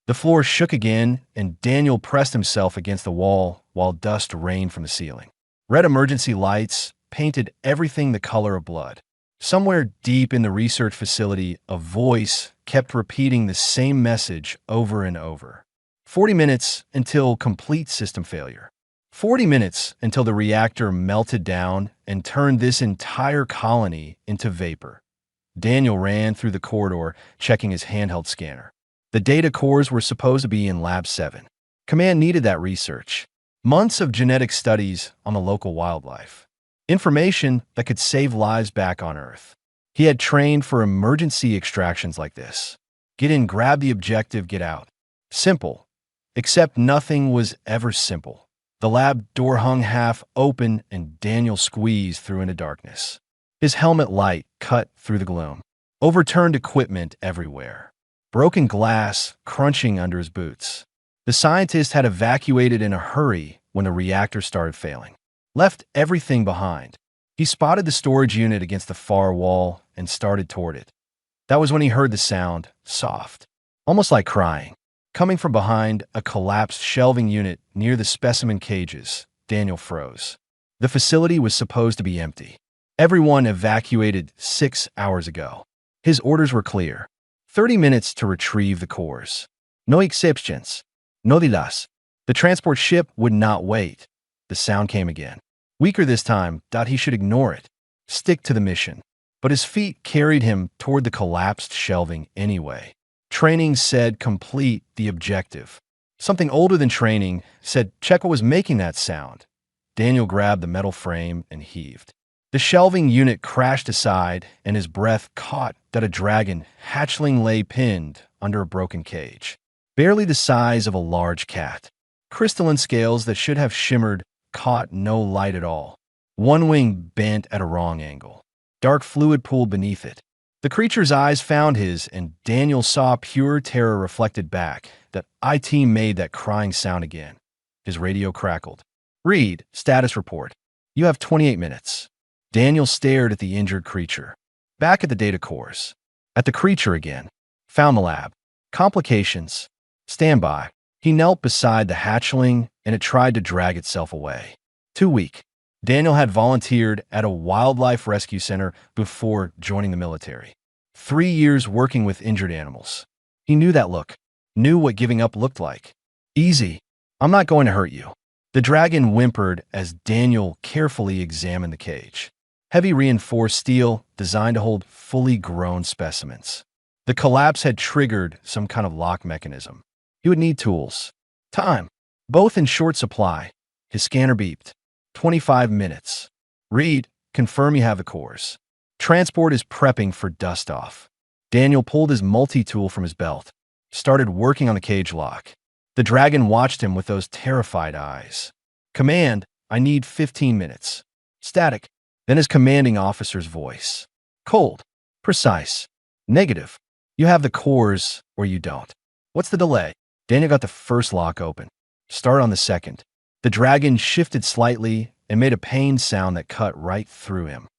The floor shook again, and Daniel pressed himself against the wall while dust rained from the ceiling. Red emergency lights painted everything the color of blood. Somewhere deep in the research facility, a voice kept repeating the same message over and over. 40 minutes until complete system failure. 40 minutes until the reactor melted down and turned this entire colony into vapor. Daniel ran through the corridor, checking his handheld scanner. The data cores were supposed to be in Lab 7. Command needed that research. Months of genetic studies on the local wildlife. Information that could save lives back on Earth. He had trained for emergency extractions like this. Get in, grab the objective, get out. Simple. Except nothing was ever simple. The lab door hung half open and Daniel squeezed through into darkness. His helmet light cut through the gloom. Overturned equipment everywhere. Broken glass crunching under his boots. The scientist had evacuated in a hurry when the reactor started failing. Left everything behind. He spotted the storage unit against the far wall and started toward it. That was when he heard the sound, soft, almost like crying. Coming from behind a collapsed shelving unit near the specimen cages, Daniel froze. The facility was supposed to be empty. Everyone evacuated 6 hours ago. His orders were clear. 30 minutes to retrieve the cores. No exceptions. No dilas. The transport ship would not wait. The sound came again. Weaker this time, thought he should ignore it. Stick to the mission. But his feet carried him toward the collapsed shelving anyway. Training said complete the objective. Something older than training said check what was making that sound. Daniel grabbed the metal frame and heaved. The shelving unit crashed aside and his breath caught that a dragon hatchling lay pinned under a broken cage. Barely the size of a large cat. Crystalline scales that should have shimmered caught no light at all. One wing bent at a wrong angle. Dark fluid pooled beneath it. The creature's eyes found his, and Daniel saw pure terror reflected back. That IT made that crying sound again. His radio crackled. Read, status report. You have 28 minutes. Daniel stared at the injured creature. Back at the data cores. At the creature again. Found the lab. Complications. Stand by. He knelt beside the hatchling, and it tried to drag itself away. Too weak. Daniel had volunteered at a wildlife rescue center before joining the military. 3 years working with injured animals. He knew that look. Knew what giving up looked like. Easy. I'm not going to hurt you. The dragon whimpered as Daniel carefully examined the cage. Heavy reinforced steel designed to hold fully grown specimens. The collapse had triggered some kind of lock mechanism. He would need tools. Time. Both in short supply. His scanner beeped. 25 minutes. Read, confirm you have the cores. Transport is prepping for dust off. Daniel pulled his multi-tool from his belt. Started working on the cage lock. The dragon watched him with those terrified eyes. Command, I need 15 minutes. Static. Then his commanding officer's voice. Cold. Precise. Negative. You have the cores or you don't. What's the delay? Daniel got the first lock open. Start on the second. The dragon shifted slightly and made a pain sound that cut right through him.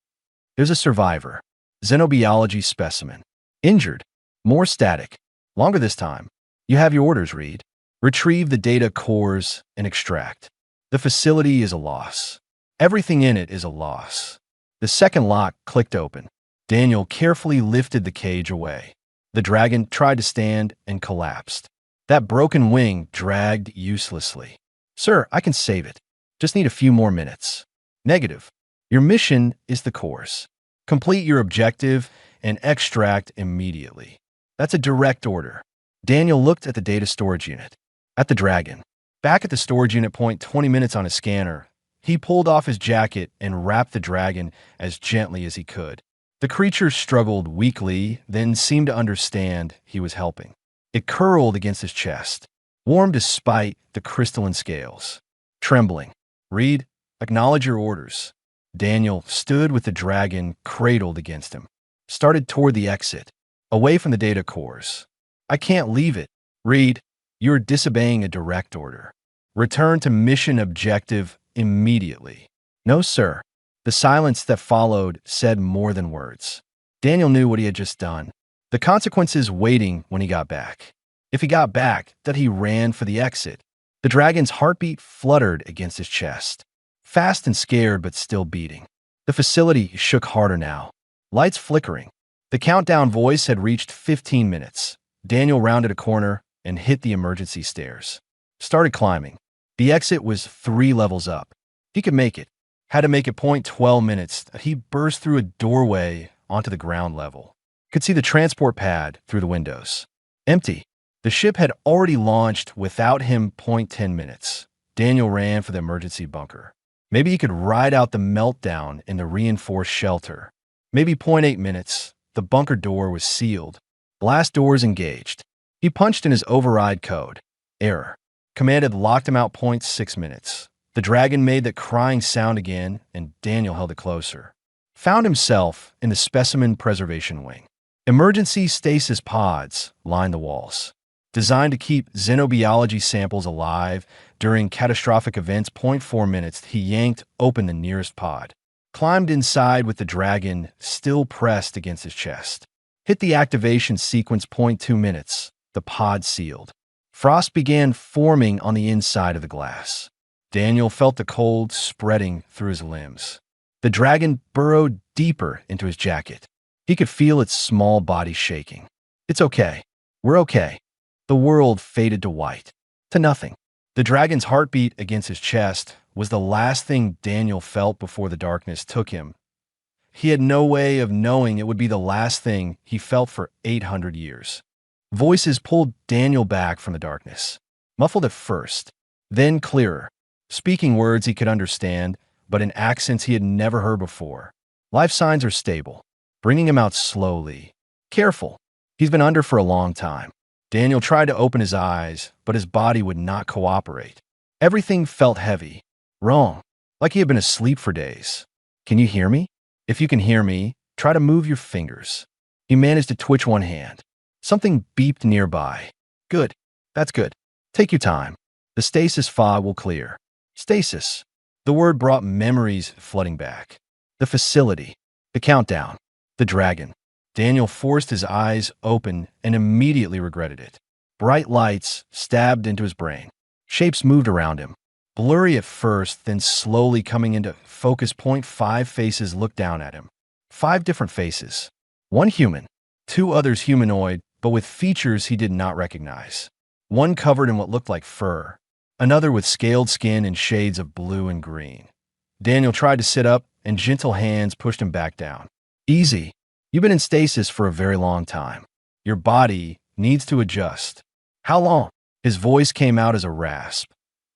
There's a survivor. Xenobiology specimen. Injured. More static. Longer this time. You have your orders, Reed. Retrieve the data cores and extract. The facility is a loss. Everything in it is a loss. The second lock clicked open. Daniel carefully lifted the cage away. The dragon tried to stand and collapsed. That broken wing dragged uselessly. Sir, I can save it. Just need a few more minutes. Negative. Your mission is the course. Complete your objective and extract immediately. That's a direct order. Daniel looked at the data storage unit. At the dragon. Back at the storage unit point 20 minutes on his scanner, he pulled off his jacket and wrapped the dragon as gently as he could. The creature struggled weakly, then seemed to understand he was helping. It curled against his chest, warm despite the crystalline scales. Trembling. Reed, acknowledge your orders. Daniel stood with the dragon cradled against him. Started toward the exit, away from the data cores. I can't leave it. Reed, you're disobeying a direct order. Return to mission objective immediately. No, sir. The silence that followed said more than words. Daniel knew what he had just done. The consequences waiting when he got back. If he got back, that he ran for the exit. The dragon's heartbeat fluttered against his chest. Fast and scared, but still beating. The facility shook harder now. Lights flickering. The countdown voice had reached 15 minutes. Daniel rounded a corner and hit the emergency stairs. Started climbing. The exit was 3 levels up. He could make it. Had to make it 12 minutes. He burst through a doorway onto the ground level. Could see the transport pad through the windows. Empty. The ship had already launched without him. 10 minutes. Daniel ran for the emergency bunker. Maybe he could ride out the meltdown in the reinforced shelter. Maybe 8 minutes. The bunker door was sealed. Blast doors engaged. He punched in his override code. Error. Command had locked him out. 6 minutes. The dragon made that crying sound again, and Daniel held it closer. Found himself in the specimen preservation wing. Emergency stasis pods lined the walls. Designed to keep xenobiology samples alive during catastrophic events. 4 minutes. He yanked open the nearest pod. Climbed inside with the dragon still pressed against his chest. Hit the activation sequence. 2 minutes. The pod sealed. Frost began forming on the inside of the glass. Daniel felt the cold spreading through his limbs. The dragon burrowed deeper into his jacket. He could feel its small body shaking. It's okay. We're okay. The world faded to white. To nothing. The dragon's heartbeat against his chest was the last thing Daniel felt before the darkness took him. He had no way of knowing it would be the last thing he felt for 800 years. Voices pulled Daniel back from the darkness. Muffled at first, then clearer. Speaking words he could understand, but in accents he had never heard before. Life signs are stable. Bringing him out slowly. Careful. He's been under for a long time. Daniel tried to open his eyes, but his body would not cooperate. Everything felt heavy. Wrong. Like he had been asleep for days. Can you hear me? If you can hear me, try to move your fingers. He managed to twitch one hand. Something beeped nearby. Good. That's good. Take your time. The stasis fog will clear. Stasis. The word brought memories flooding back. The facility. The countdown. The dragon. Daniel forced his eyes open and immediately regretted it. Bright lights stabbed into his brain. Shapes moved around him. Blurry at first, then slowly coming into focus. 5 faces looked down at him. 5 different faces. One human. 2 others humanoid, but with features he did not recognize. One covered in what looked like fur. Another with scaled skin and shades of blue and green. Daniel tried to sit up, and gentle hands pushed him back down. Easy. You've been in stasis for a very long time. Your body needs to adjust. How long? His voice came out as a rasp.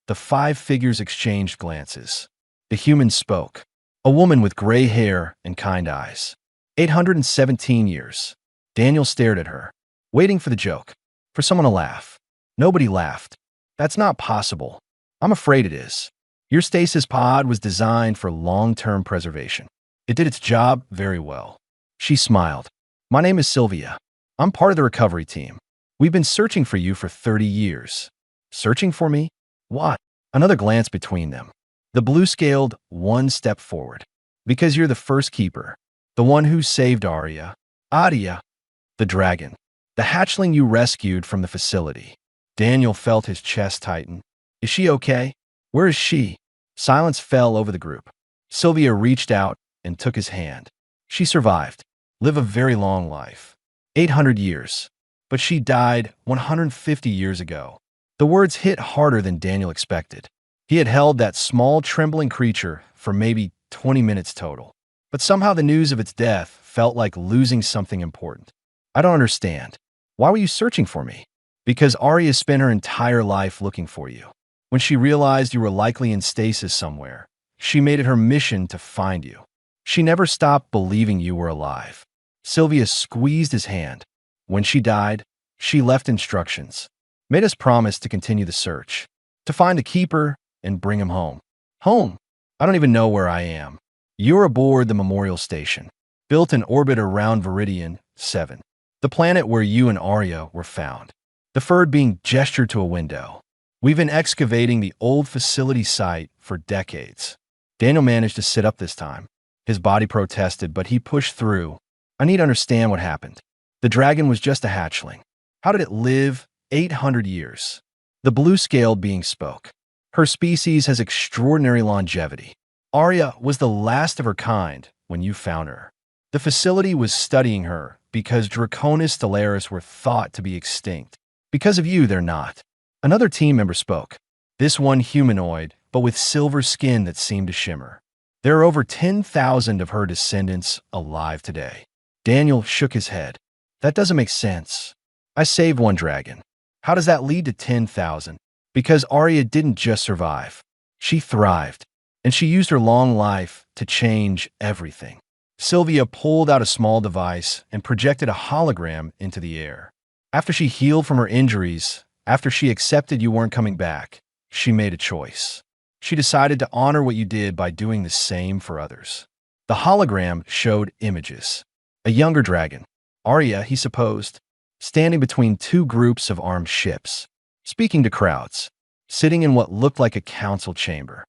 The 5 figures exchanged glances. The human spoke. A woman with gray hair and kind eyes. 817 years. Daniel stared at her, waiting for the joke, for someone to laugh. Nobody laughed. That's not possible. I'm afraid it is. Your stasis pod was designed for long-term preservation. It did its job very well. She smiled. My name is Sylvia. I'm part of the recovery team. We've been searching for you for 30 years. Searching for me? What? Another glance between them. The blue scaled 1 step forward. Because you're the first keeper. The one who saved Arya. The dragon. The hatchling you rescued from the facility. Daniel felt his chest tighten. Is she okay? Where is she? Silence fell over the group. Sylvia reached out and took his hand. She survived. Live a very long life. 800 years. But she died 150 years ago. The words hit harder than Daniel expected. He had held that small, trembling creature for maybe 20 minutes total. But somehow the news of its death felt like losing something important. I don't understand. Why were you searching for me? Because Arya spent her entire life looking for you. When she realized you were likely in stasis somewhere, she made it her mission to find you. She never stopped believing you were alive. Sylvia squeezed his hand. When she died, she left instructions. Made us promise to continue the search. To find the keeper and bring him home. Home? I don't even know where I am. You're aboard the memorial station. Built in orbit around Viridian 7. The planet where you and Arya were found. The furred being gestured to a window. We've been excavating the old facility site for decades. Daniel managed to sit up this time. His body protested, but he pushed through. I need to understand what happened. The dragon was just a hatchling. How did it live 800 years. The blue-scaled being spoke. Her species has extraordinary longevity. Arya was the last of her kind when you found her. The facility was studying her because Draconis stellaris were thought to be extinct. Because of you, they're not. Another team member spoke. This one humanoid, but with silver skin that seemed to shimmer. There are over 10,000 of her descendants alive today. Daniel shook his head. That doesn't make sense. I saved one dragon. How does that lead to 10,000? Because Arya didn't just survive. She thrived, and she used her long life to change everything. Sylvia pulled out a small device and projected a hologram into the air. After she healed from her injuries, after she accepted you weren't coming back, she made a choice. She decided to honor what you did by doing the same for others. The hologram showed images. A younger dragon, Arya, he supposed, standing between two groups of armed ships, speaking to crowds, sitting in what looked like a council chamber.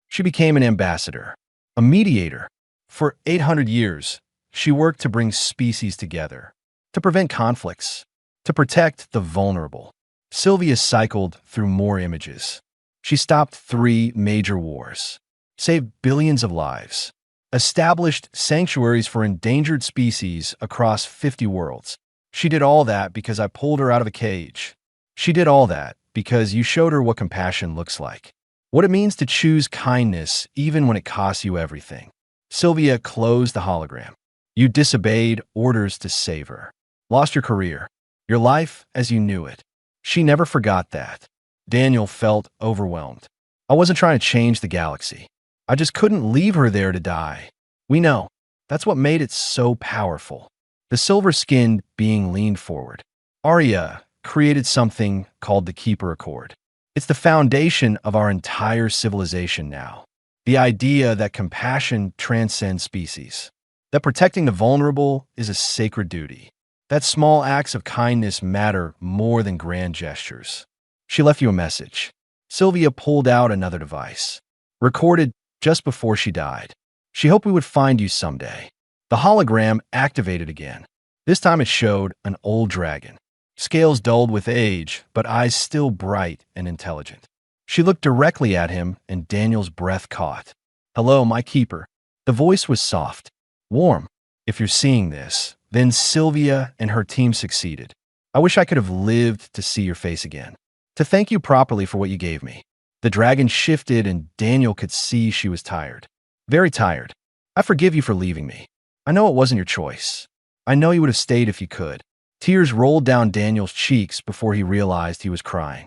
She became an ambassador, a mediator. For 800 years, she worked to bring species together, to prevent conflicts, to protect the vulnerable. Sylvia cycled through more images. She stopped 3 major wars, saved billions of lives, established sanctuaries for endangered species across 50 worlds. She did all that because I pulled her out of a cage. She did all that because you showed her what compassion looks like, what it means to choose kindness even when it costs you everything. Sylvia closed the hologram. You disobeyed orders to save her, lost your career, your life as you knew it. She never forgot that. Daniel felt overwhelmed. I wasn't trying to change the galaxy. I just couldn't leave her there to die. We know. That's what made it so powerful. The silver-skinned being leaned forward. Arya created something called the Keeper Accord. It's the foundation of our entire civilization now. The idea that compassion transcends species, that protecting the vulnerable is a sacred duty, that small acts of kindness matter more than grand gestures. She left you a message. Sylvia pulled out another device, recorded just before she died. She hoped we would find you someday. The hologram activated again. This time it showed an old dragon, scales dulled with age, but eyes still bright and intelligent. She looked directly at him, and Daniel's breath caught. Hello, my keeper. The voice was soft, warm. If you're seeing this, then Sylvia and her team succeeded. I wish I could have lived to see your face again, to thank you properly for what you gave me. The dragon shifted, and Daniel could see she was tired. Very tired. I forgive you for leaving me. I know it wasn't your choice. I know you would have stayed if you could. Tears rolled down Daniel's cheeks before he realized he was crying.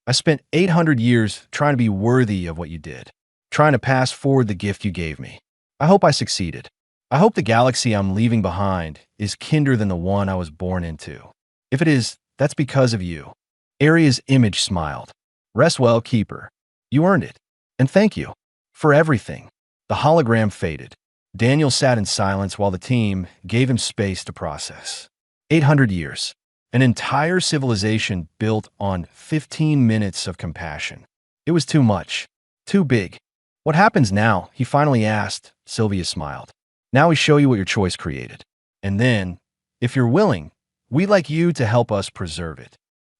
I spent 800 years trying to be worthy of what you did, trying to pass forward the gift you gave me. I hope I succeeded. I hope the galaxy I'm leaving behind is kinder than the one I was born into. If it is, that's because of you. Arya's image smiled. Rest well, Keeper. You earned it. And thank you for everything. The hologram faded. Daniel sat in silence while the team gave him space to process. 800 years. An entire civilization built on 15 minutes of compassion. It was too much. Too big. What happens now? He finally asked. Sylvia smiled. Now we show you what your choice created. And then, if you're willing, we'd like you to help us preserve it.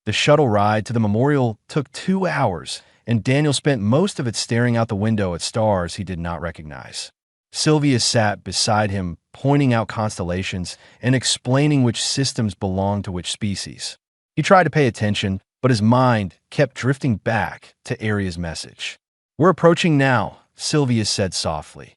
The shuttle ride to the memorial took 2 hours, and Daniel spent most of it staring out the window at stars he did not recognize. Sylvia sat beside him, pointing out constellations and explaining which systems belonged to which species. He tried to pay attention, but his mind kept drifting back to Arya's message. We're approaching now, Sylvia said softly.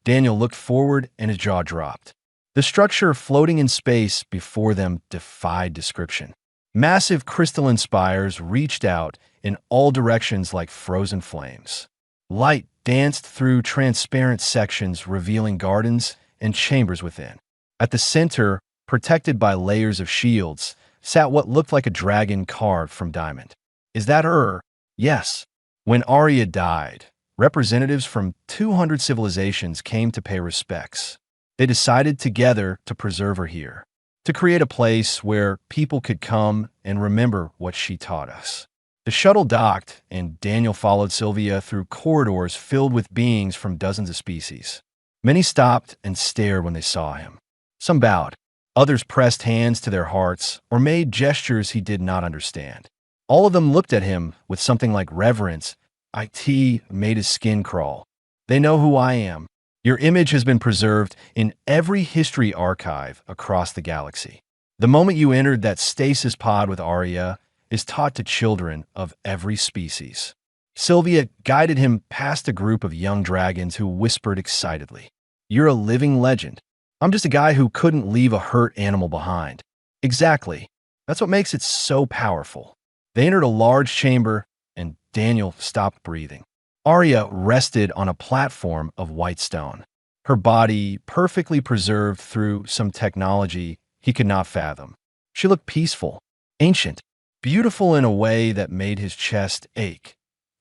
Daniel looked forward and his jaw dropped. The structure floating in space before them defied description. Massive crystalline spires reached out in all directions like frozen flames. Light danced through transparent sections, revealing gardens and chambers within. At the center, protected by layers of shields, sat what looked like a dragon carved from diamond. Is that her? Yes. When Arya died, representatives from 200 civilizations came to pay respects. They decided together to preserve her here, to create a place where people could come and remember what she taught us. The shuttle docked, and Daniel followed Sylvia through corridors filled with beings from dozens of species. Many stopped and stared when they saw him. Some bowed. Others pressed hands to their hearts or made gestures he did not understand. All of them looked at him with something like reverence. It made his skin crawl. They know who I am. Your image has been preserved in every history archive across the galaxy. The moment you entered that stasis pod with Arya is taught to children of every species. Sylvia guided him past a group of young dragons who whispered excitedly, "You're a living legend. I'm just a guy who couldn't leave a hurt animal behind." Exactly. That's what makes it so powerful. They entered a large chamber, and Daniel stopped breathing. Arya rested on a platform of white stone, her body perfectly preserved through some technology he could not fathom. She looked peaceful, ancient, beautiful in a way that made his chest ache.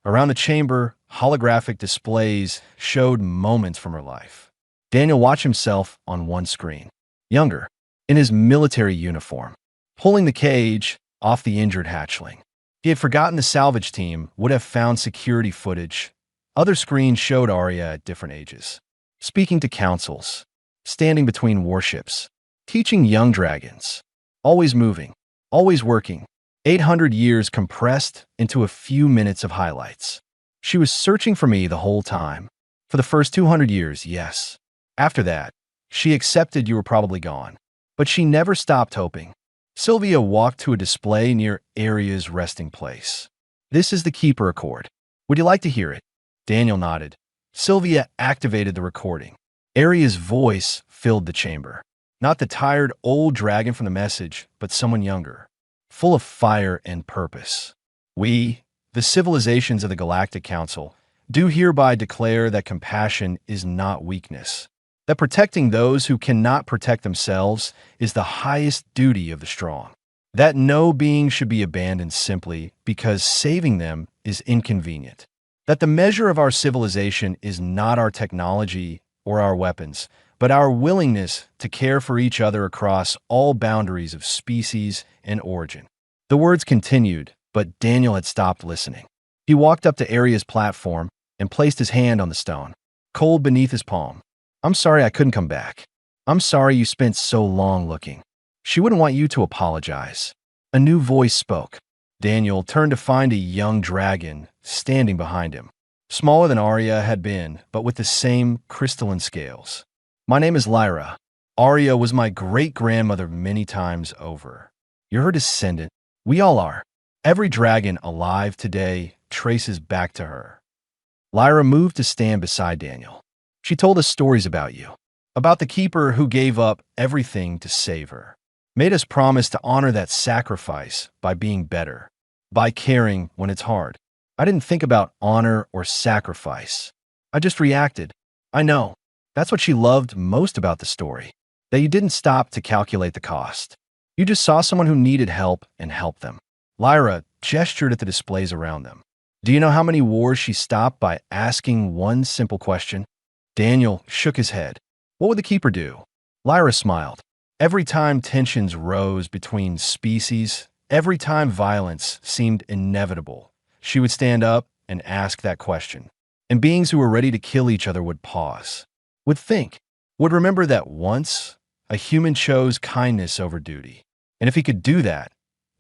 Around the chamber, holographic displays showed moments from her life. Daniel watched himself on one screen, younger, in his military uniform, pulling the cage off the injured hatchling. He had forgotten the salvage team would have found security footage. Other screens showed Arya at different ages, speaking to councils, standing between warships, teaching young dragons, always moving, always working. 800 years compressed into a few minutes of highlights. She was searching for me the whole time. For the first 200 years, yes. After that, she accepted you were probably gone. But she never stopped hoping. Sylvia walked to a display near Arya's resting place. "This is the Keeper Accord. Would you like to hear it?" Daniel nodded. Sylvia activated the recording. Arya's voice filled the chamber. Not the tired old dragon from the message, but someone younger, full of fire and purpose. "We, the civilizations of the Galactic Council, do hereby declare that compassion is not weakness, that protecting those who cannot protect themselves is the highest duty of the strong, that no being should be abandoned simply because saving them is inconvenient, that the measure of our civilization is not our technology or our weapons, but our willingness to care for each other across all boundaries of species and origin." The words continued, but Daniel had stopped listening. He walked up to Arya's platform and placed his hand on the stone, cold beneath his palm. "I'm sorry I couldn't come back. I'm sorry you spent so long looking. She wouldn't want you to apologize." A new voice spoke. Daniel turned to find a young dragon standing behind him, smaller than Arya had been, but with the same crystalline scales. "My name is Lyra. Arya was my great-grandmother many times over. You're her descendant. We all are. Every dragon alive today traces back to her." Lyra moved to stand beside Daniel. She told us stories about you, about the Keeper who gave up everything to save her, made us promise to honor that sacrifice by being better, by caring when it's hard. I didn't think about honor or sacrifice. I just reacted. I know. That's what she loved most about the story, that you didn't stop to calculate the cost. You just saw someone who needed help and helped them. Lyra gestured at the displays around them. Do you know how many wars she stopped by asking one simple question? Daniel shook his head. What would the Keeper do? Lyra smiled. Every time tensions rose between species, every time violence seemed inevitable, she would stand up and ask that question. And beings who were ready to kill each other would pause, would think, would remember that once a human chose kindness over duty. And if he could do that,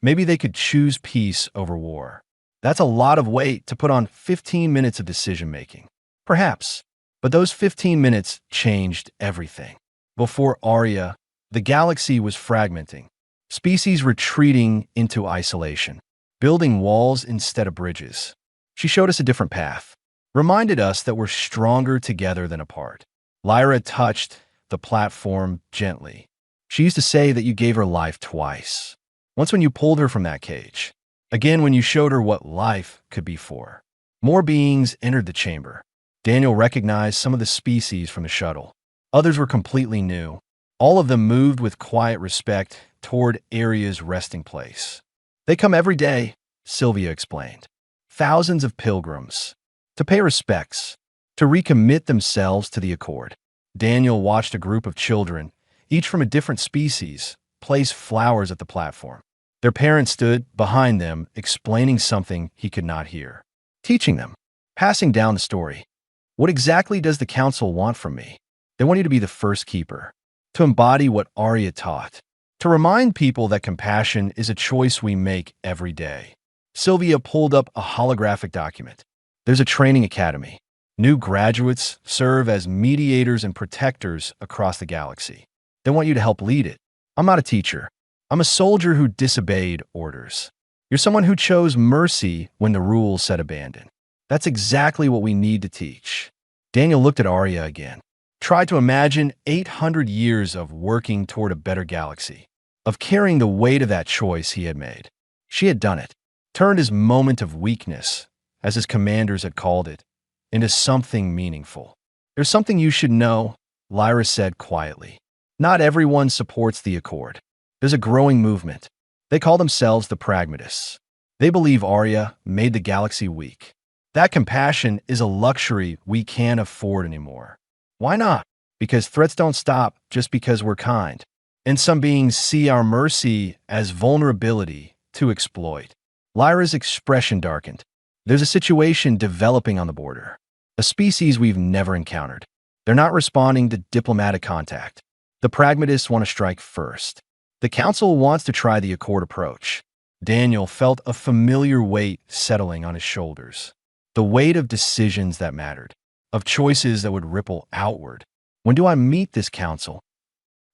maybe they could choose peace over war. That's a lot of weight to put on 15 minutes of decision-making. Perhaps. But those 15 minutes changed everything. Before Arya, the galaxy was fragmenting, species retreating into isolation, building walls instead of bridges. She showed us a different path, reminded us that we're stronger together than apart. Lyra touched the platform gently. She used to say that you gave her life twice. Once when you pulled her from that cage. Again when you showed her what life could be for. More beings entered the chamber. Daniel recognized some of the species from the shuttle. Others were completely new. All of them moved with quiet respect toward Arya's resting place. They come every day, Sylvia explained. Thousands of pilgrims. To pay respects. To recommit themselves to the Accord. Daniel watched a group of children, each from a different species, place flowers at the platform. Their parents stood behind them, explaining something he could not hear. Teaching them. Passing down the story. What exactly does the council want from me? They want you to be the first keeper. To embody what Arya taught. to remind people that compassion is a choice we make every day. Sylvia pulled up a holographic document. There's a training academy. New graduates serve as mediators and protectors across the galaxy. They want you to help lead it. I'm not a teacher. I'm a soldier who disobeyed orders. You're someone who chose mercy when the rules said abandon. That's exactly what we need to teach. Daniel looked at Arya again. Tried to imagine 800 years of working toward a better galaxy, of carrying the weight of that choice he had made. She had done it, turned his moment of weakness, as his commanders had called it, into something meaningful. There's something you should know, Lyra said quietly. Not everyone supports the Accord. There's a growing movement. They call themselves the Pragmatists. They believe Arya made the galaxy weak. That compassion is a luxury we can't afford anymore. Why not? Because threats don't stop just because we're kind. And some beings see our mercy as vulnerability to exploit. Lyra's expression darkened. There's a situation developing on the border. A species we've never encountered. They're not responding to diplomatic contact. The Pragmatists want to strike first. The Council wants to try the Accord approach. Daniel felt a familiar weight settling on his shoulders. The weight of decisions that mattered, of choices that would ripple outward. When do I meet this council?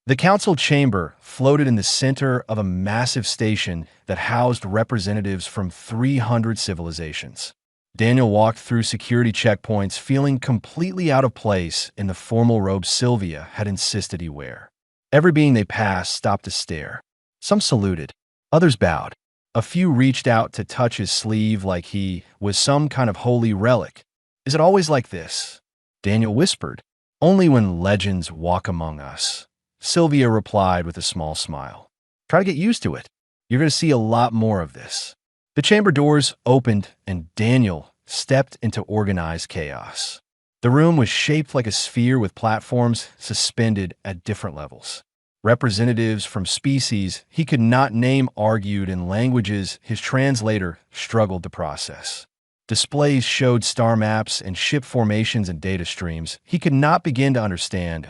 The council chamber floated in the center of a massive station that housed representatives from 300 civilizations. Daniel walked through security checkpoints feeling completely out of place in the formal robe Sylvia had insisted he wear. Every being they passed stopped to stare. Some saluted, others bowed. A few reached out to touch his sleeve like he was some kind of holy relic. Is it always like this? Daniel whispered. Only when legends walk among us. Sylvia replied with a small smile. Try to get used to it. You're going to see a lot more of this. The chamber doors opened and Daniel stepped into organized chaos. The room was shaped like a sphere with platforms suspended at different levels. Representatives from species he could not name argued in languages his translator struggled to process. Displays showed star maps and ship formations and data streams he could not begin to understand.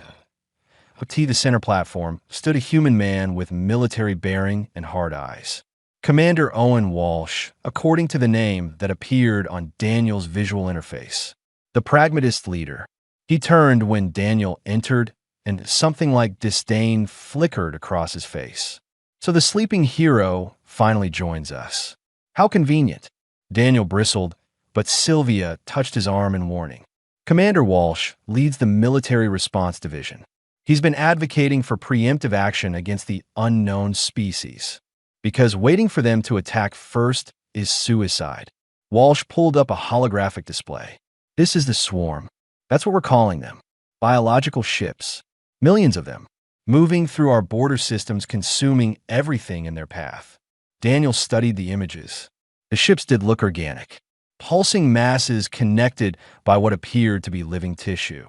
Atop the center platform stood a human man with military bearing and hard eyes. Commander Owen Walsh, according to the name that appeared on Daniel's visual interface. The pragmatist leader. He turned when Daniel entered, and something like disdain flickered across his face. So the sleeping hero finally joins us. How convenient. Daniel bristled, but Sylvia touched his arm in warning. Commander Walsh leads the Military Response Division. He's been advocating for preemptive action against the unknown species, because waiting for them to attack first is suicide. Walsh pulled up a holographic display. This is the swarm. That's what we're calling them. Biological ships. Millions of them, moving through our border systems, consuming everything in their path. Daniel studied the images. The ships did look organic. Pulsing masses connected by what appeared to be living tissue.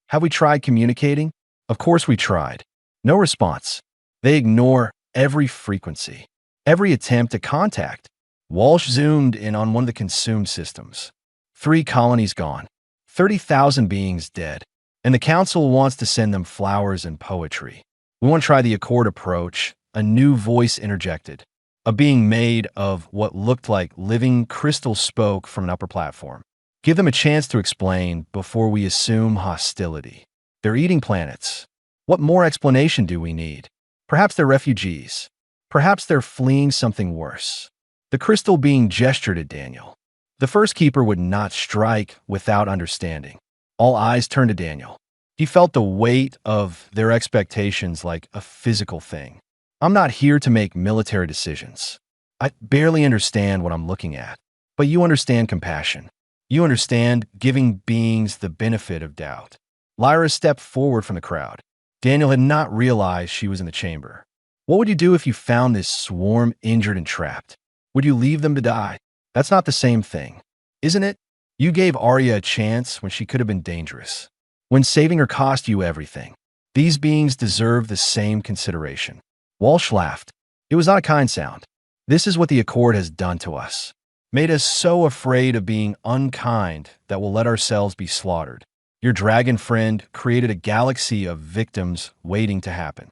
Have we tried communicating? Of course we tried. No response. They ignore every frequency, every attempt to contact. Walsh zoomed in on one of the consumed systems. 3 colonies gone, 30,000 beings dead, and the council wants to send them flowers and poetry. We want to try the Accord approach, a new voice interjected. A being made of what looked like living crystal spoke from an upper platform. Give them a chance to explain before we assume hostility. They're eating planets. What more explanation do we need? Perhaps they're refugees. Perhaps they're fleeing something worse. The crystal being gestured at Daniel. The first keeper would not strike without understanding. All eyes turned to Daniel. He felt the weight of their expectations like a physical thing. I'm not here to make military decisions. I barely understand what I'm looking at. But you understand compassion. You understand giving beings the benefit of doubt. Lyra stepped forward from the crowd. Daniel had not realized she was in the chamber. What would you do if you found this swarm injured and trapped? Would you leave them to die? That's not the same thing, isn't it? You gave Arya a chance when she could have been dangerous. When saving her cost you everything. These beings deserve the same consideration. Walsh laughed. It was not a kind sound. This is what the Accord has done to us. Made us so afraid of being unkind that we'll let ourselves be slaughtered. Your dragon friend created a galaxy of victims waiting to happen.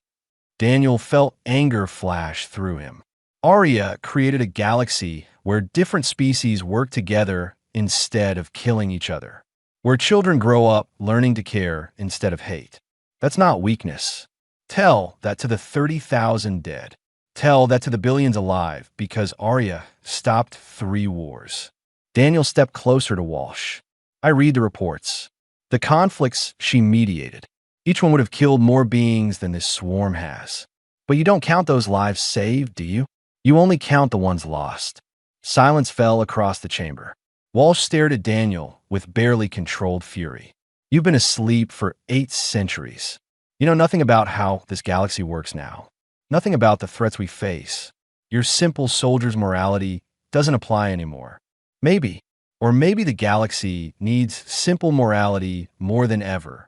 Daniel felt anger flash through him. Arya created a galaxy where different species work together instead of killing each other, where children grow up learning to care instead of hate. That's not weakness. Tell that to the 30,000 dead. Tell that to the billions alive, because Arya stopped 3 wars. Daniel stepped closer to Walsh. I read the reports. The conflicts she mediated. Each one would have killed more beings than this swarm has. But you don't count those lives saved, do you? You only count the ones lost. Silence fell across the chamber. Walsh stared at Daniel with barely controlled fury. You've been asleep for 8 centuries. You know nothing about how this galaxy works now. Nothing about the threats we face. Your simple soldier's morality doesn't apply anymore. Maybe, or maybe the galaxy needs simple morality more than ever.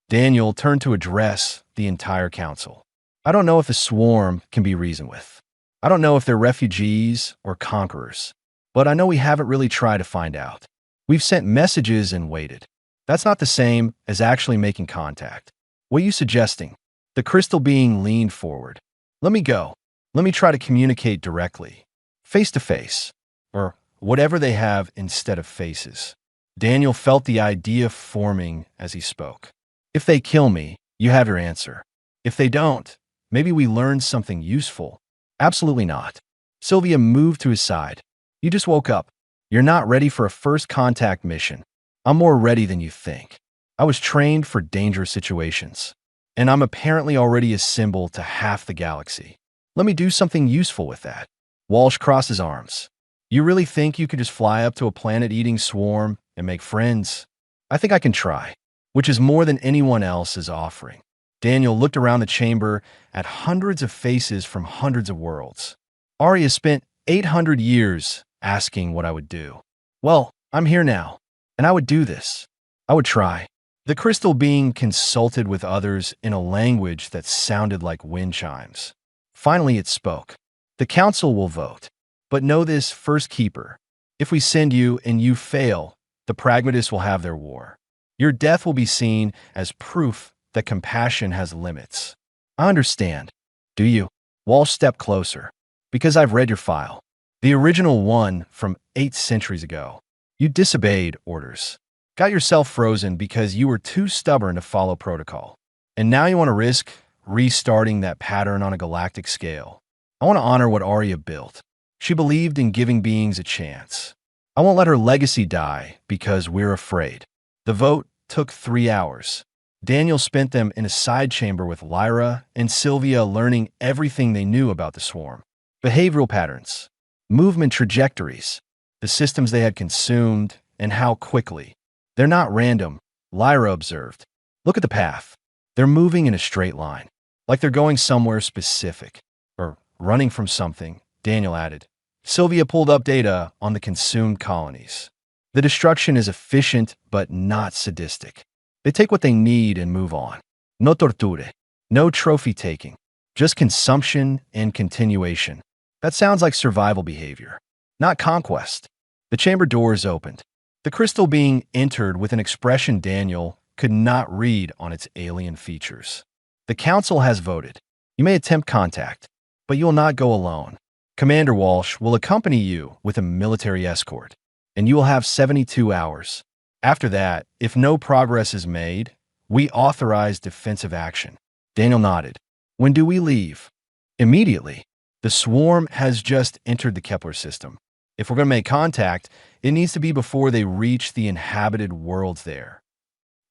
Daniel turned to address the entire council. I don't know if the swarm can be reasoned with. I don't know if they're refugees or conquerors. But I know we haven't really tried to find out. We've sent messages and waited. That's not the same as actually making contact. What are you suggesting? The crystal being leaned forward. Let me go. Let me try to communicate directly. Face to face. Or whatever they have instead of faces. Daniel felt the idea forming as he spoke. If they kill me, you have your answer. If they don't, maybe we learn something useful. Absolutely not. Sylvia moved to his side. You just woke up. You're not ready for a first contact mission. I'm more ready than you think. I was trained for dangerous situations. And I'm apparently already a symbol to half the galaxy. Let me do something useful with that. Walsh crossed his arms. You really think you could just fly up to a planet-eating swarm and make friends? I think I can try, which is more than anyone else is offering. Daniel looked around the chamber at hundreds of faces from hundreds of worlds. Arya spent 800 years asking what I would do. Well, I'm here now, and I would do this. I would try. The crystal being consulted with others in a language that sounded like wind chimes. Finally, it spoke. The council will vote. But know this, First Keeper. If we send you and you fail, the pragmatists will have their war. Your death will be seen as proof that compassion has limits. I understand. Do you? Walsh stepped closer. Because I've read your file. The original one from 8 centuries ago. You disobeyed orders. Got yourself frozen because you were too stubborn to follow protocol. And now you want to risk restarting that pattern on a galactic scale. I want to honor what Arya built. She believed in giving beings a chance. I won't let her legacy die because we're afraid. The vote took 3 hours. Daniel spent them in a side chamber with Lyra and Sylvia learning everything they knew about the swarm. Behavioral patterns, movement trajectories, the systems they had consumed, and how quickly. They're not random, Lyra observed. Look at the path. They're moving in a straight line, like they're going somewhere specific. Or running from something, Daniel added. Sylvia pulled up data on the consumed colonies. The destruction is efficient but not sadistic. They take what they need and move on. No torture, no trophy taking, just consumption and continuation. That sounds like survival behavior, not conquest. The chamber doors opened. The crystal being entered with an expression Daniel could not read on its alien features. The council has voted. You may attempt contact, but you will not go alone. Commander Walsh will accompany you with a military escort, and you will have 72 hours. After that, if no progress is made, we authorize defensive action. Daniel nodded. When do we leave? Immediately. The swarm has just entered the Kepler system. If we're going to make contact, it needs to be before they reach the inhabited worlds there.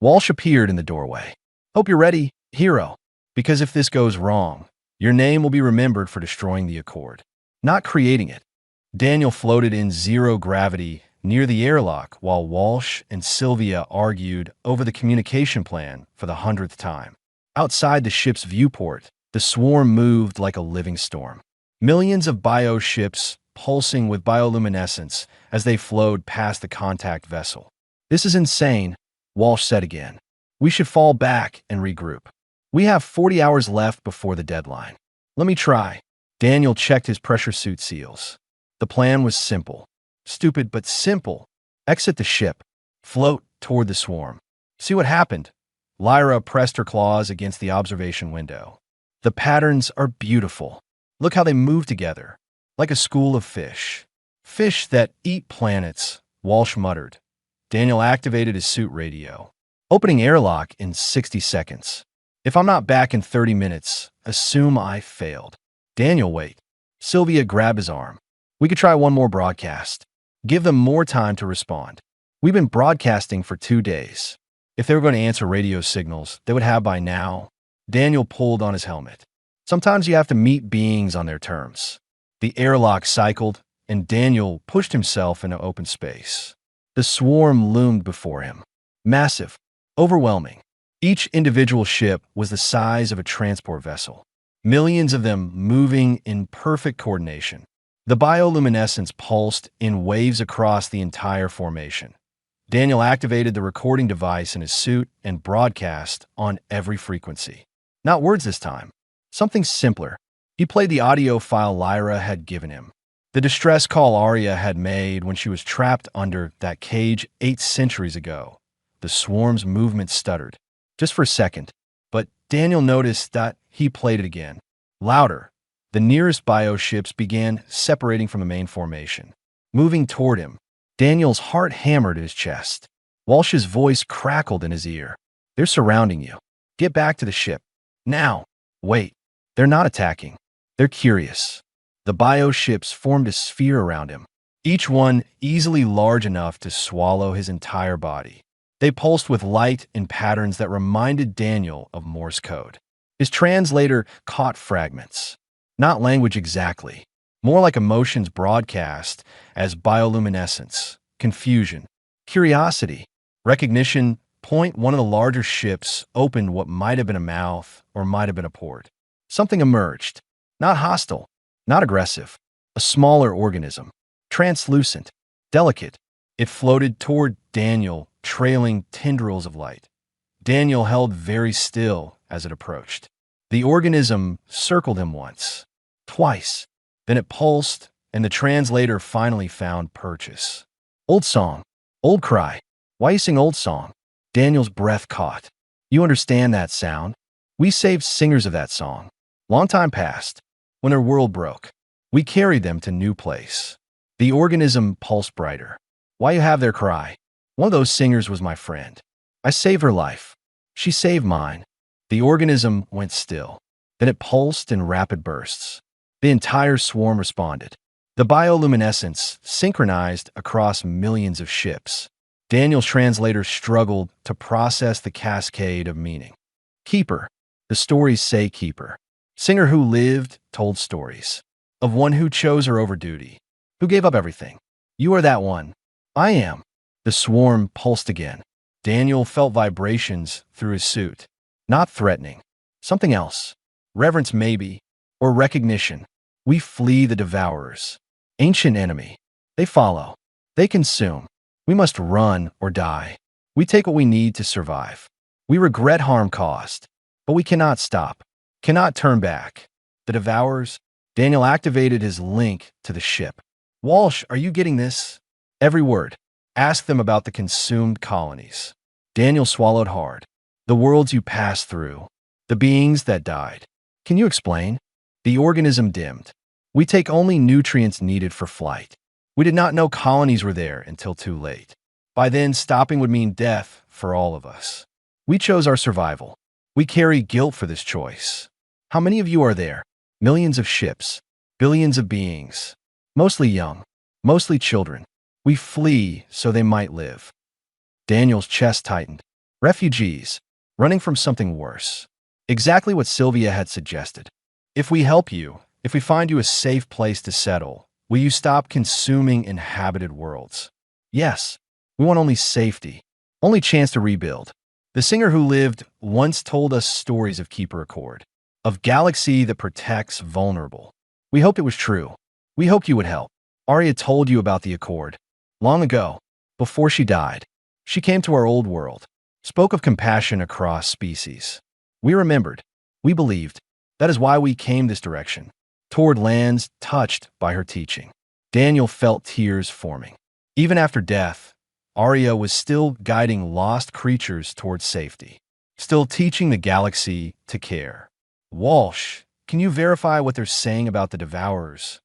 Walsh appeared in the doorway. Hope you're ready, hero, because if this goes wrong, your name will be remembered for destroying the Accord, not creating it. Daniel floated in zero gravity near the airlock while Walsh and Sylvia argued over the communication plan for the 100th time. Outside the ship's viewport, the swarm moved like a living storm. Millions of bioships pulsing with bioluminescence as they flowed past the contact vessel. This is insane, Walsh said again. We should fall back and regroup. We have 40 hours left before the deadline. Let me try. Daniel checked his pressure suit seals. The plan was simple. Stupid but simple. Exit the ship. Float toward the swarm. See what happened. Lyra pressed her claws against the observation window. The patterns are beautiful. Look how they move together, like a school of fish. Fish that eat planets, Walsh muttered. Daniel activated his suit radio. Opening airlock in 60 seconds. If I'm not back in 30 minutes, assume I failed. Daniel, wait. Sylvia grabbed his arm. We could try one more broadcast. Give them more time to respond. We've been broadcasting for 2 days. If they were going to answer radio signals, they would have by now. Daniel pulled on his helmet. Sometimes you have to meet beings on their terms. The airlock cycled, and Daniel pushed himself into open space. The swarm loomed before him. Massive, overwhelming. Each individual ship was the size of a transport vessel. Millions of them moving in perfect coordination. The bioluminescence pulsed in waves across the entire formation. Daniel activated the recording device in his suit and broadcast on every frequency. Not words this time. Something simpler. He played the audio file Lyra had given him. The distress call Arya had made when she was trapped under that cage 8 centuries ago. The swarm's movement stuttered. Just for a second. But Daniel noticed that he played it again. Louder. The nearest bioships began separating from the main formation. Moving toward him. Daniel's heart hammered at his chest. Walsh's voice crackled in his ear. They're surrounding you. Get back to the ship. Now. Wait. They're not attacking. They're curious. The bioships formed a sphere around him, each one easily large enough to swallow his entire body. They pulsed with light in patterns that reminded Daniel of Morse code. His translator caught fragments. Not language exactly, more like emotions broadcast as bioluminescence, confusion, curiosity, recognition. One of the larger ships opened what might have been a mouth or might have been a port. Something emerged, not hostile, not aggressive, a smaller organism, translucent, delicate. It floated toward Daniel, trailing tendrils of light. Daniel held very still as it approached. The organism circled him once, twice. Then it pulsed, and the translator finally found purchase. Old song, old cry. Why you sing old song? Daniel's breath caught. You understand that sound? We saved singers of that song. Long time past, when their world broke. We carried them to new place. The organism pulsed brighter. Why you have their cry? One of those singers was my friend. I saved her life. She saved mine. The organism went still. Then it pulsed in rapid bursts. The entire swarm responded. The bioluminescence synchronized across millions of ships. Daniel's translator struggled to process the cascade of meaning. Keeper. The stories say keeper. Singer who lived, told stories. Of one who chose her over duty. Who gave up everything. You are that one. I am. The swarm pulsed again. Daniel felt vibrations through his suit. Not threatening. Something else. Reverence maybe. Or recognition. We flee the devourers. Ancient enemy. They follow. They consume. We must run or die. We take what we need to survive. We regret harm caused. But we cannot stop. Cannot turn back. The devourers. Daniel activated his link to the ship. Walsh, are you getting this? Every word. Ask them about the consumed colonies. Daniel swallowed hard. The worlds you passed through. The beings that died. Can you explain? The organism dimmed. We take only nutrients needed for flight. We did not know colonies were there until too late. By then, stopping would mean death for all of us. We chose our survival. We carry guilt for this choice. How many of you are there? Millions of ships. Billions of beings. Mostly young. Mostly children. We flee so they might live. Daniel's chest tightened. Refugees. Running from something worse. Exactly what Sylvia had suggested. If we help you, if we find you a safe place to settle, will you stop consuming inhabited worlds? Yes. We want only safety. Only chance to rebuild. The singer who lived once told us stories of Keeper Accord. Of galaxy that protects vulnerable. We hoped it was true. We hoped you would help. Arya told you about the Accord. Long ago, before she died, she came to our old world, spoke of compassion across species. We remembered. We believed. That is why we came this direction, toward lands touched by her teaching. Daniel felt tears forming. Even after death, Arya was still guiding lost creatures towards safety, still teaching the galaxy to care. Walsh, can you verify what they're saying about the Devourers?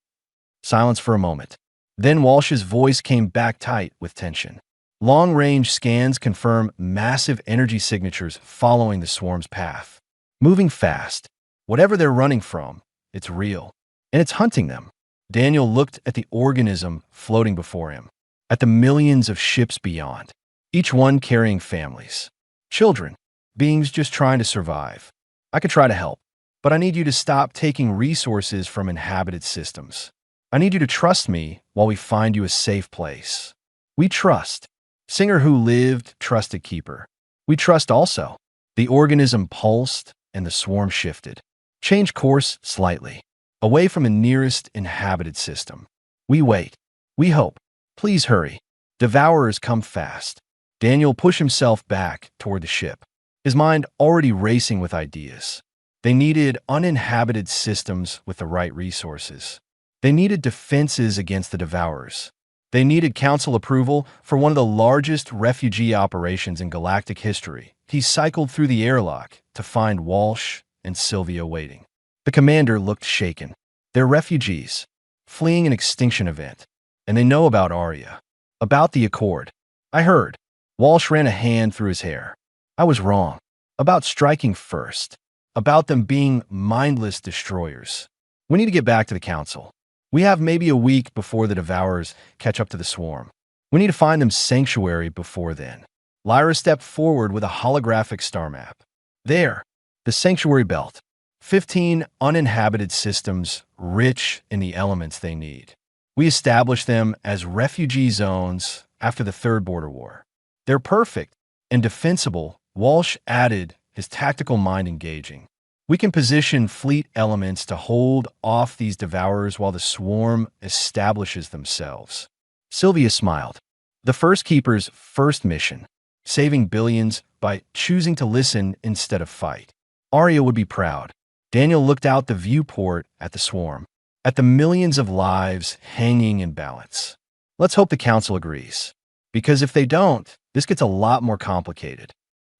Silence for a moment. Then Walsh's voice came back tight with tension. Long-range scans confirm massive energy signatures following the swarm's path. Moving fast. Whatever they're running from, it's real. And it's hunting them. Daniel looked at the organism floating before him, at the millions of ships beyond, each one carrying families. Children, beings just trying to survive. I could try to help, but I need you to stop taking resources from inhabited systems. I need you to trust me while we find you a safe place. We trust. Singer who lived trusted Keeper. We trust also. The organism pulsed and the swarm shifted. Changed course slightly, away from the nearest inhabited system. We wait. We hope. Please hurry. Devourers come fast. Daniel pushed himself back toward the ship, his mind already racing with ideas. They needed uninhabited systems with the right resources. They needed defenses against the Devourers. They needed council approval for one of the largest refugee operations in Galactic history. He cycled through the airlock to find Walsh and Sylvia waiting. The commander looked shaken. They're refugees, fleeing an extinction event. And they know about Arya, about the Accord. I heard. Walsh ran a hand through his hair. I was wrong. About striking first. About them being mindless destroyers. We need to get back to the council. We have maybe a week before the Devourers catch up to the swarm. We need to find them sanctuary before then. Lyra stepped forward with a holographic star map. There, the sanctuary belt. 15 uninhabited systems rich in the elements they need. We established them as refugee zones after the Third Border War. They're perfect and defensible, Walsh added, his tactical mind engaging. We can position fleet elements to hold off these Devourers while the swarm establishes themselves. Sylvia smiled. The First Keeper's first mission, saving billions by choosing to listen instead of fight. Arya would be proud. Daniel looked out the viewport at the swarm, at the millions of lives hanging in balance. Let's hope the council agrees. Because if they don't, this gets a lot more complicated.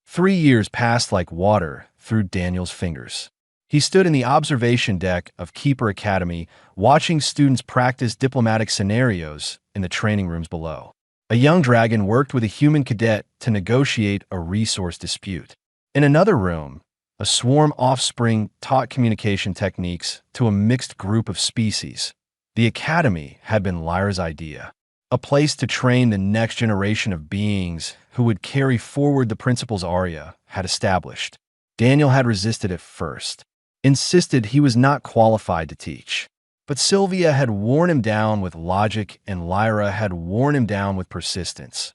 3 years passed like water through Daniel's fingers. He stood in the observation deck of Keeper Academy, watching students practice diplomatic scenarios in the training rooms below. A young dragon worked with a human cadet to negotiate a resource dispute. In another room, a swarm offspring taught communication techniques to a mixed group of species. The academy had been Lyra's idea, a place to train the next generation of beings who would carry forward the principles Arya had established. Daniel had resisted at first, insisted he was not qualified to teach. But Sylvia had worn him down with logic and Lyra had worn him down with persistence.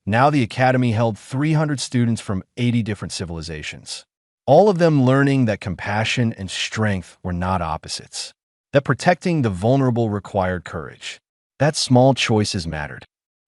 Now the academy held 300 students from 80 different civilizations, all of them learning that compassion and strength were not opposites, that protecting the vulnerable required courage, that small choices mattered.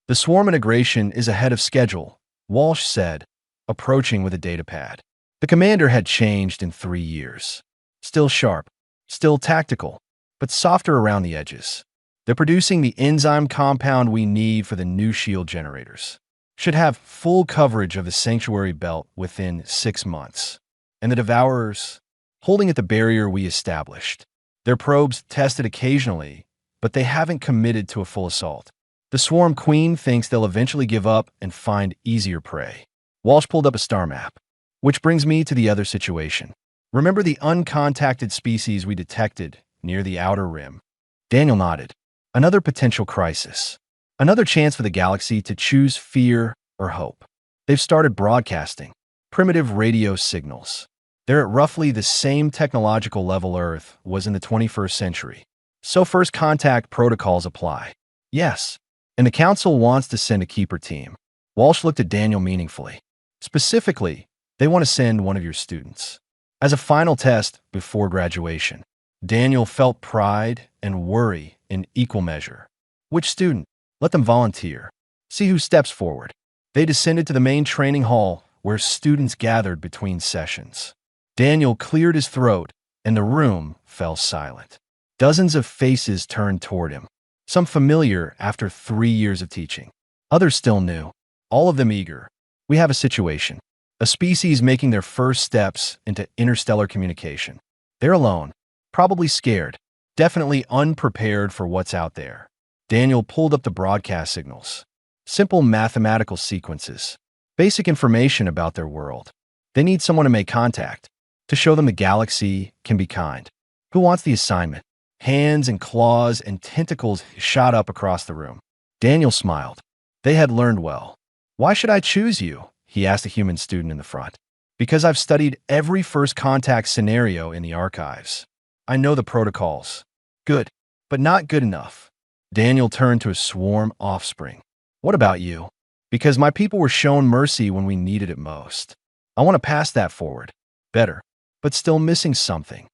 The swarm integration is ahead of schedule, Walsh said, approaching with a datapad. The commander had changed in 3 years. Still sharp, still tactical, but softer around the edges. They're producing the enzyme compound we need for the new shield generators. Should have full coverage of the sanctuary belt within 6 months. And the Devourers, holding at the barrier we established. Their probes tested occasionally, but they haven't committed to a full assault. The Swarm Queen thinks they'll eventually give up and find easier prey. Walsh pulled up a star map. Which brings me to the other situation. Remember the uncontacted species we detected near the outer rim? Daniel nodded. Another potential crisis. Another chance for the galaxy to choose fear or hope. They've started broadcasting primitive radio signals. They're at roughly the same technological level Earth was in the 21st century. So first contact protocols apply. Yes, and the council wants to send a keeper team. Walsh looked at Daniel meaningfully. Specifically, they want to send one of your students. As a final test before graduation, Daniel felt pride and worry in equal measure. Which student? Let them volunteer. See who steps forward. They descended to the main training hall where students gathered between sessions. Daniel cleared his throat and the room fell silent. Dozens of faces turned toward him, some familiar after 3 years of teaching. Others still new, all of them eager. We have a situation. A species making their first steps into interstellar communication. They're alone, probably scared, definitely unprepared for what's out there. Daniel pulled up the broadcast signals. Simple mathematical sequences. Basic information about their world. They need someone to make contact, to show them the galaxy can be kind. Who wants the assignment? Hands and claws and tentacles shot up across the room. Daniel smiled. They had learned well. Why should I choose you? He asked a human student in the front. Because I've studied every first contact scenario in the archives. I know the protocols. Good, but not good enough. Daniel turned to his swarm offspring. What about you? Because my people were shown mercy when we needed it most. I want to pass that forward. Better, but still missing something.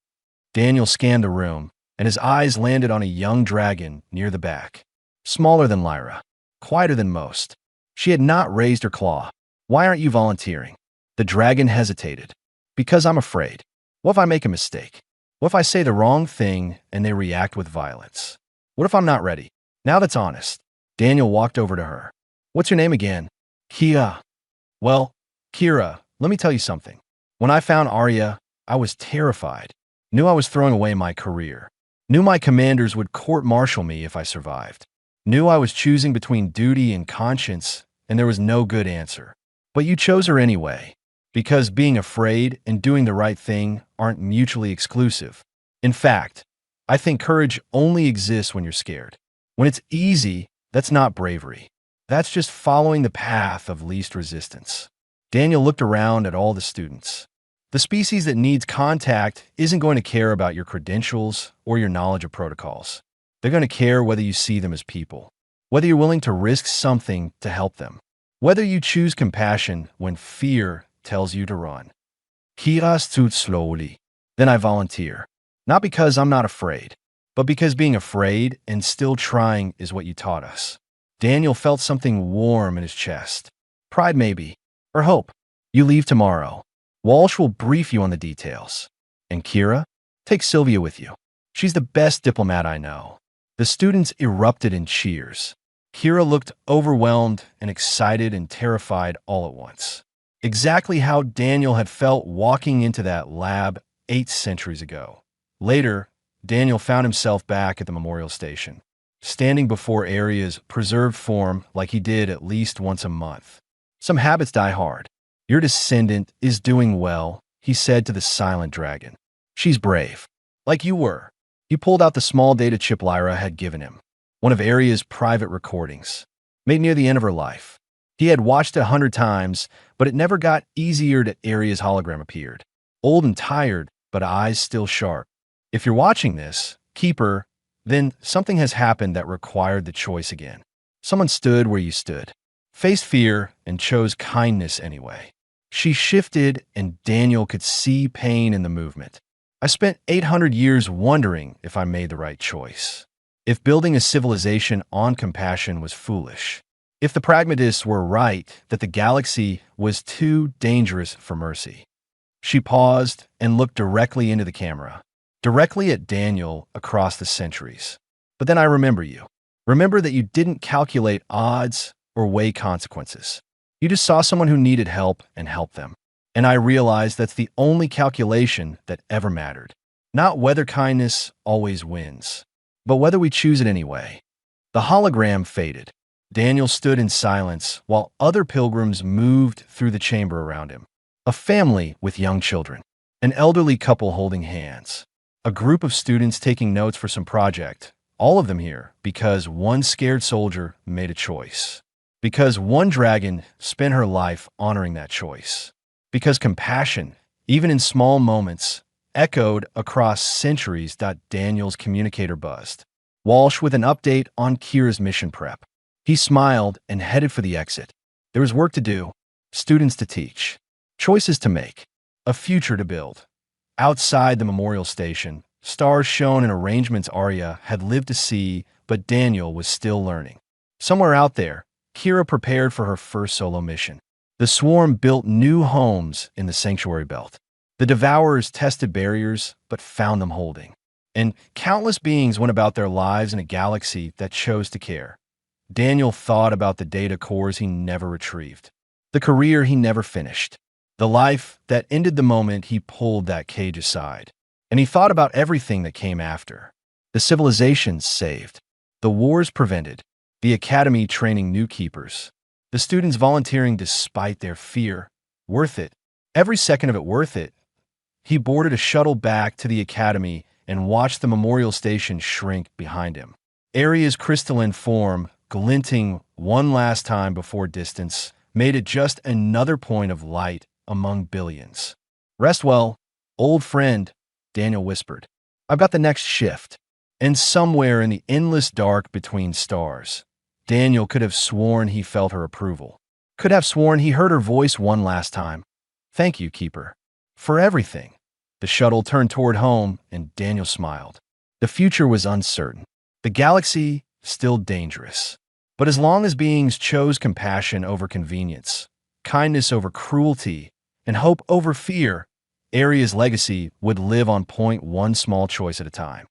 Daniel scanned the room, and his eyes landed on a young dragon near the back. Smaller than Lyra, quieter than most. She had not raised her claw. Why aren't you volunteering? The dragon hesitated. Because I'm afraid. What if I make a mistake? What if I say the wrong thing and they react with violence? What if I'm not ready? Now that's honest. Daniel walked over to her. What's your name again? Kia. Well, Kira, let me tell you something. When I found Arya, I was terrified. Knew I was throwing away my career. Knew my commanders would court-martial me if I survived. Knew I was choosing between duty and conscience, and there was no good answer. But you chose her anyway, because being afraid and doing the right thing aren't mutually exclusive. In fact, I think courage only exists when you're scared. When it's easy, that's not bravery. That's just following the path of least resistance. Daniel looked around at all the students. The species that needs contact isn't going to care about your credentials or your knowledge of protocols. They're going to care whether you see them as people, whether you're willing to risk something to help them, whether you choose compassion when fear tells you to run. Kira stood slowly. Then I volunteer. Not because I'm not afraid, but because being afraid and still trying is what you taught us. Daniel felt something warm in his chest. Pride maybe, or hope. You leave tomorrow. Walsh will brief you on the details. And Kira, take Sylvia with you. She's the best diplomat I know. The students erupted in cheers. Kira looked overwhelmed and excited and terrified all at once. Exactly how Daniel had felt walking into that lab 8 centuries ago. Later, Daniel found himself back at the memorial station, standing before Arya's preserved form like he did at least once a month. Some habits die hard. Your descendant is doing well, he said to the silent dragon. She's brave. Like you were. He pulled out the small data chip Lyra had given him, one of Arya's private recordings, made near the end of her life. He had watched it 100 times, but it never got easier till Arya's hologram appeared. Old and tired, but eyes still sharp. If you're watching this, keeper, then something has happened that required the choice again. Someone stood where you stood, faced fear, and chose kindness anyway. She shifted, and Daniel could see pain in the movement. I spent 800 years wondering if I made the right choice. If building a civilization on compassion was foolish. If the pragmatists were right that the galaxy was too dangerous for mercy. She paused and looked directly into the camera, directly at Daniel across the centuries. But then I remember you. Remember that you didn't calculate odds or weigh consequences. You just saw someone who needed help and helped them. And I realized that's the only calculation that ever mattered. Not whether kindness always wins, but whether we choose it anyway. The hologram faded. Daniel stood in silence while other pilgrims moved through the chamber around him. A family with young children, an elderly couple holding hands, a group of students taking notes for some project, all of them here because one scared soldier made a choice. Because one dragon spent her life honoring that choice. Because compassion, even in small moments, echoed across centuries. Daniel's communicator buzzed. Walsh with an update on Kira's mission prep. He smiled and headed for the exit. There was work to do, students to teach, choices to make, a future to build. Outside the memorial station, stars shone in arrangements Arya had lived to see, but Daniel was still learning. Somewhere out there, Kira prepared for her first solo mission. The swarm built new homes in the sanctuary belt. The devourers tested barriers, but found them holding. And countless beings went about their lives in a galaxy that chose to care. Daniel thought about the data cores he never retrieved, the career he never finished, the life that ended the moment he pulled that cage aside. And he thought about everything that came after. The civilizations saved, the wars prevented, the academy training new keepers, the students volunteering despite their fear. Worth it. Every second of it worth it. He boarded a shuttle back to the academy and watched the memorial station shrink behind him. Area's crystalline form, glinting one last time before distance, made it just another point of light among billions. Rest well, old friend, Daniel whispered. I've got the next shift. And somewhere in the endless dark between stars, Daniel could have sworn he felt her approval. Could have sworn he heard her voice one last time. Thank you, Keeper, for everything. The shuttle turned toward home, and Daniel smiled. The future was uncertain. The galaxy still dangerous. But as long as beings chose compassion over convenience, kindness over cruelty, and hope over fear, Area's legacy would live on point one small choice at a time.